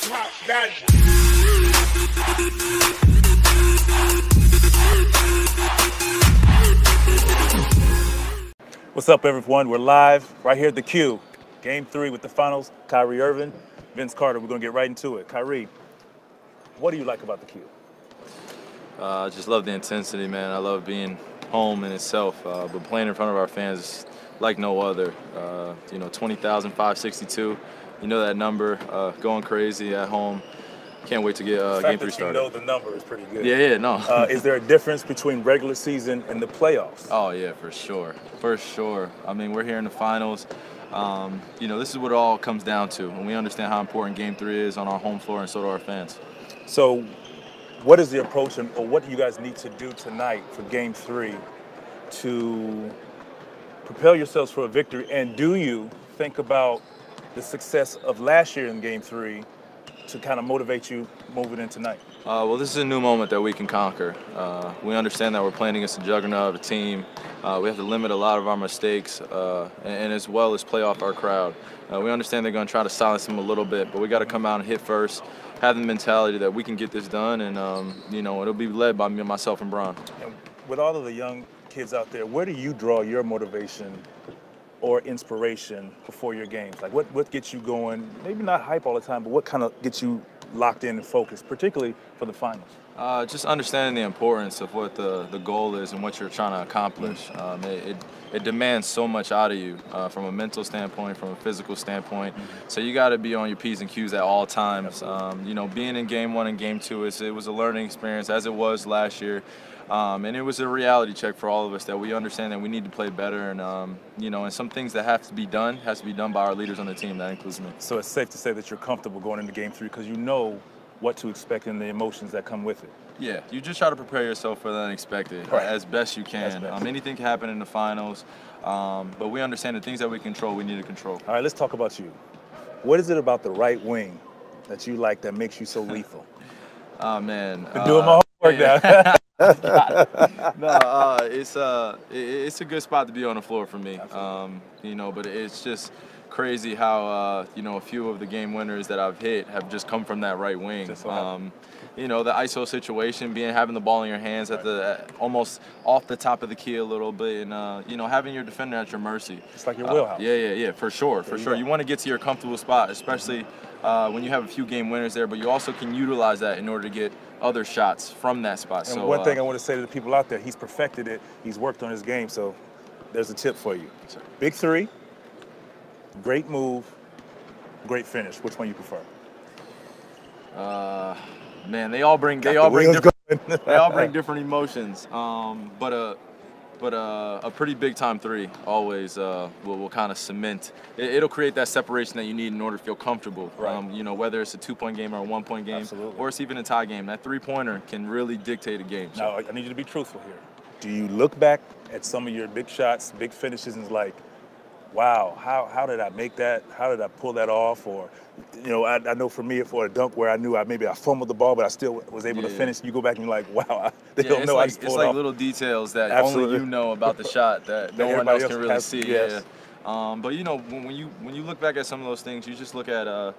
What's up, everyone? We're live right here at the Q. Game 3 with the finals. Kyrie Irving, Vince Carter. We're going to get right into it. Kyrie, what do you like about the Q? I just love the intensity, man. I love being home in itself, but playing in front of our fans is like no other. 20,562. You know that number, going crazy at home. Can't wait to get Game 3 started. You know the number is pretty good. Yeah, no. Is there a difference between regular season and the playoffs? Oh, yeah, for sure. For sure. I mean, we're here in the finals. This is what it all comes down to, and we understand how important Game 3 is on our home floor, and so do our fans. So what is the approach, or what do you guys need to do tonight for Game 3 to propel yourselves for a victory? And do you think about the success of last year in Game 3 to kind of motivate you moving in tonight? Well, this is a new moment that we can conquer. We understand that we're playing against a juggernaut of a team. We have to limit a lot of our mistakes and as well as play off our crowd. We understand they're going to try to silence them a little bit, but we got to come out and hit first, have the mentality that we can get this done, and it'll be led by me, myself, and Bron. And with all of the young kids out there, where do you draw your motivation or inspiration before your games? Like what gets you going? Maybe not hype all the time, but what kind of gets you locked in and focused, particularly for the finals? Just understanding the importance of what the goal is and what you're trying to accomplish. It demands so much out of you from a mental standpoint, from a physical standpoint. So you got to be on your P's and Q's at all times. Being in Game 1 and Game 2, it was a learning experience, as it was last year. And it was a reality check for all of us that we understand that we need to play better, and and some things that have to be done by our leaders on the team. That includes me. So it's safe to say that you're comfortable going into Game 3 because you know what to expect and the emotions that come with it. Yeah, you just try to prepare yourself for the unexpected as best you can. Anything can happen in the finals, but we understand the things that we control, we need to control. All right, let's talk about you. What is it about the right wing that you like that makes you so lethal? Oh, man. Been doing my homework now. No, it's a good spot to be on the floor for me. But it's just crazy how a few of the game winners that I've hit have just come from that right wing. The ISO situation, having the ball in your hands at the almost off the top of the key a little bit, and having your defender at your mercy. It's like your wheelhouse. Yeah, for sure. You want to get to your comfortable spot, especially when you have a few game winners there, but you also can utilize that in order to get other shots from that spot. And one thing I want to say to the people out there, he's perfected it. He's worked on his game, so there's a tip for you. Big 3, great move, great finish. Which one you prefer? Man, they all bring different emotions. But a pretty big time 3 always will kind of cement. It'll create that separation that you need in order to feel comfortable. Right. Whether it's a 2-point game or a 1-point game, or it's even a tie game, that 3-pointer can really dictate a game. Now, I need you to be truthful here. Do you look back at some of your big shots, big finishes, and it's like, wow, how did I make that? How did I pull that off? Or, I know for me, for a dunk where I knew I fumbled the ball, but I still was able to finish. You go back and you're like, wow, they don't know I just pulled it off. It's like little details that only you know about the shot that no one else can really see. Yes. But when you look back at some of those things, you just look at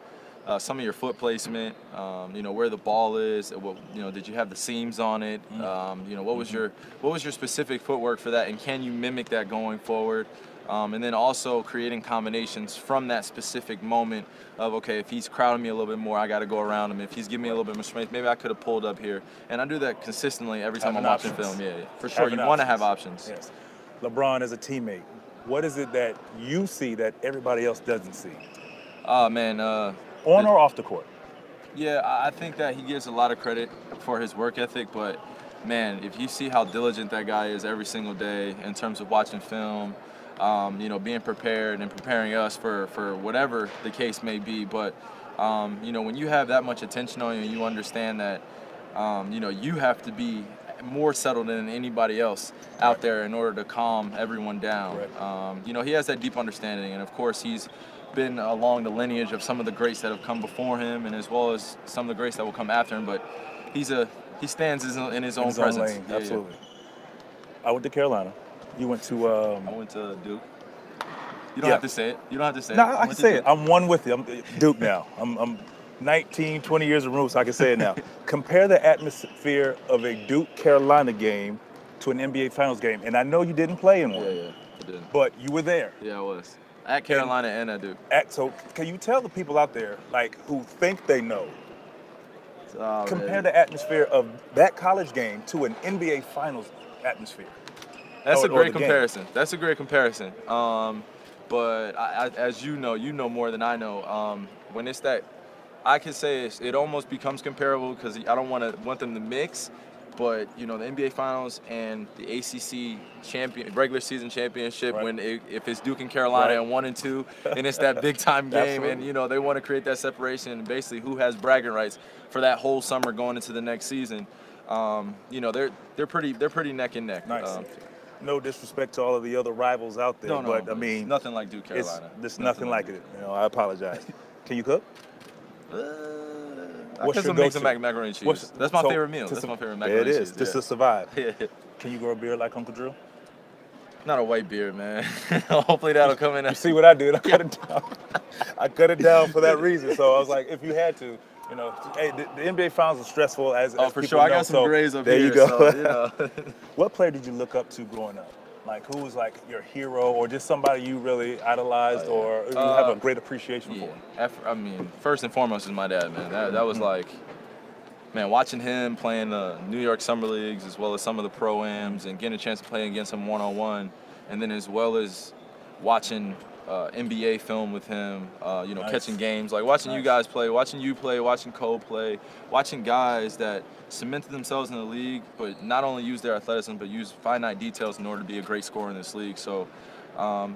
some of your foot placement. Where the ball is. Did you have the seams on it? What was your specific footwork for that, and can you mimic that going forward? And then also creating combinations from that specific moment of, okay, if he's crowding me a little bit more, I got to go around him. If he's giving me a little bit more space, maybe I could have pulled up here. And I do that consistently every time I'm watching film. Yeah, for sure. You want to have options. Yes. LeBron as a teammate, what is it that you see that everybody else doesn't see? Man. On or off the court? Yeah, I think that he gives a lot of credit for his work ethic, but, man, if you see how diligent that guy is every single day in terms of watching film, being prepared and preparing us for whatever the case may be. But, when you have that much attention on you and you understand that, you have to be more settled than anybody else out there in order to calm everyone down. He has that deep understanding, and of course he's been along the lineage of some of the greats that have come before him, and as well as some of the greats that will come after him. But he stands in his own presence. Lane. Absolutely. I went to Carolina. You went to? I went to Duke. You don't have to say it. You don't have to say no, it. I can say it. I'm one with you. I'm Duke now. I'm 19, 20 years removed, so I can say it now. Compare the atmosphere of a Duke-Carolina game to an NBA Finals game. And I know you didn't play in one, Yeah, I did. but you were there. Yeah, I was. At Carolina and at Duke. So can you tell the people out there, like, who think they know, compare the atmosphere of that college game to an NBA Finals atmosphere? That's a great comparison. That's a great comparison. But as you know more than I know. When it's that, I could say it almost becomes comparable because I don't want them to mix. But the NBA Finals and the ACC regular season championship, Right. if it's Duke and Carolina at 1 and 2, and it's that big time game, Absolutely. and they want to create that separation, and basically who has bragging rights for that whole summer going into the next season. They're pretty neck and neck. Nice. No disrespect to all of the other rivals out there, No, but I mean, it's nothing like Duke Carolina. It's nothing like it. I apologize. Can you cook? I guess I'll make some macaroni and cheese. That's my favorite meal. That's my favorite macaroni and cheese. It is, just to survive. Yeah. Can you grow a beard like Uncle Drew? Not a white beard, man. Hopefully that'll come in. You see what I did? I cut it down. I cut it down for that reason. So I was like, if you had to, hey, the NBA Finals are stressful as for people sure. I know, got some grays up there here. There you go. So, What player did you look up to growing up? Like, who was like your hero, or just somebody you really idolized, or you have a great appreciation for? I mean, first and foremost is my dad, man. That was like, man, watching him playing the New York Summer Leagues as well as some of the Pro-Ams and getting a chance to play against him one-on-one, and then as well as watching NBA film with him, Nice. catching games, like watching you guys play, watching you play, watching Cole play, watching guys that cemented themselves in the league, but not only use their athleticism, but use finite details in order to be a great scorer in this league. So,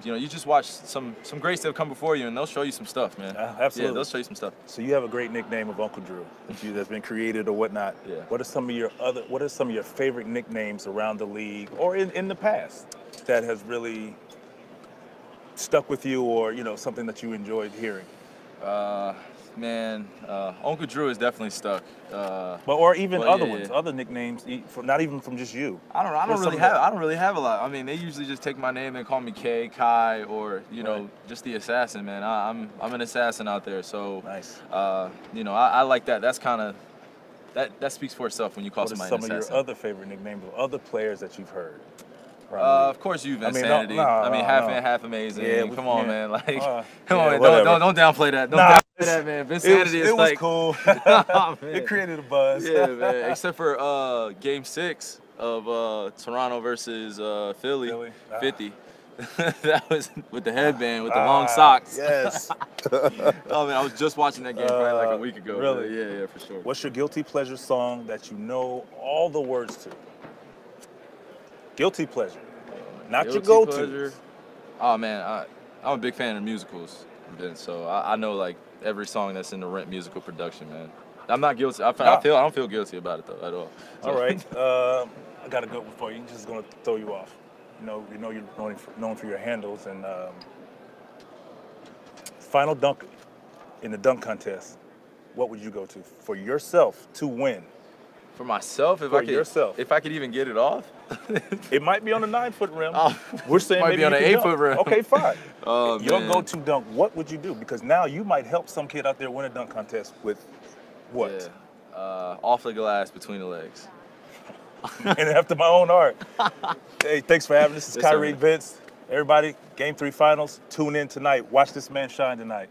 you just watch some greats that have come before you, and they'll show you some stuff, man. Absolutely. Yeah, they'll show you some stuff. So you have a great nickname of Uncle Drew that's been created or whatnot. Yeah. What are some of your favorite nicknames around the league or in the past that has really stuck with you, or something that you enjoyed hearing? Uncle Drew is definitely stuck. Or even other ones, other nicknames, not even from just you. I don't really have a lot. I mean, they usually just take my name and call me Kai, or just the assassin, man. I'm an assassin out there. So nice. I like that. That's kind of that speaks for itself when you call somebody an assassin. What are some of your other favorite nicknames of other players that you've heard? Of course, you've Insanity. Half man, half amazing. Yeah, come on, man. Like, come on, man. Don't downplay that. Don't downplay that, man. Insanity is like. It was cool. It created a buzz. Yeah, man. Except for Game 6 of Toronto versus Philly. 50. That was with the headband, with the long socks. Yes. Oh man, I was just watching that game probably like a week ago. Really? Yeah, for sure. What's your guilty pleasure song that you know all the words to? Guilty pleasure, not your go-to. Oh man, I'm a big fan of musicals, so I know like every song that's in the Rent musical production, man. I'm not guilty. I don't feel guilty about it though at all. So. All right, I got a good one for you. I'm just gonna throw you off. You're known for your handles, and final dunk in the dunk contest. What would you go to for yourself to win? For myself, if I could even get it off. It might be on the 9-foot rim. We're saying might maybe be on an 8-foot rim. Okay, fine. Your man. go-to dunk, what would you do? Because now you might help some kid out there win a dunk contest with what? Yeah. Off the glass between the legs. And after my own art. Hey, thanks for having us. This is Kyrie Vince. Everybody, Game 3 Finals. Tune in tonight. Watch this man shine tonight.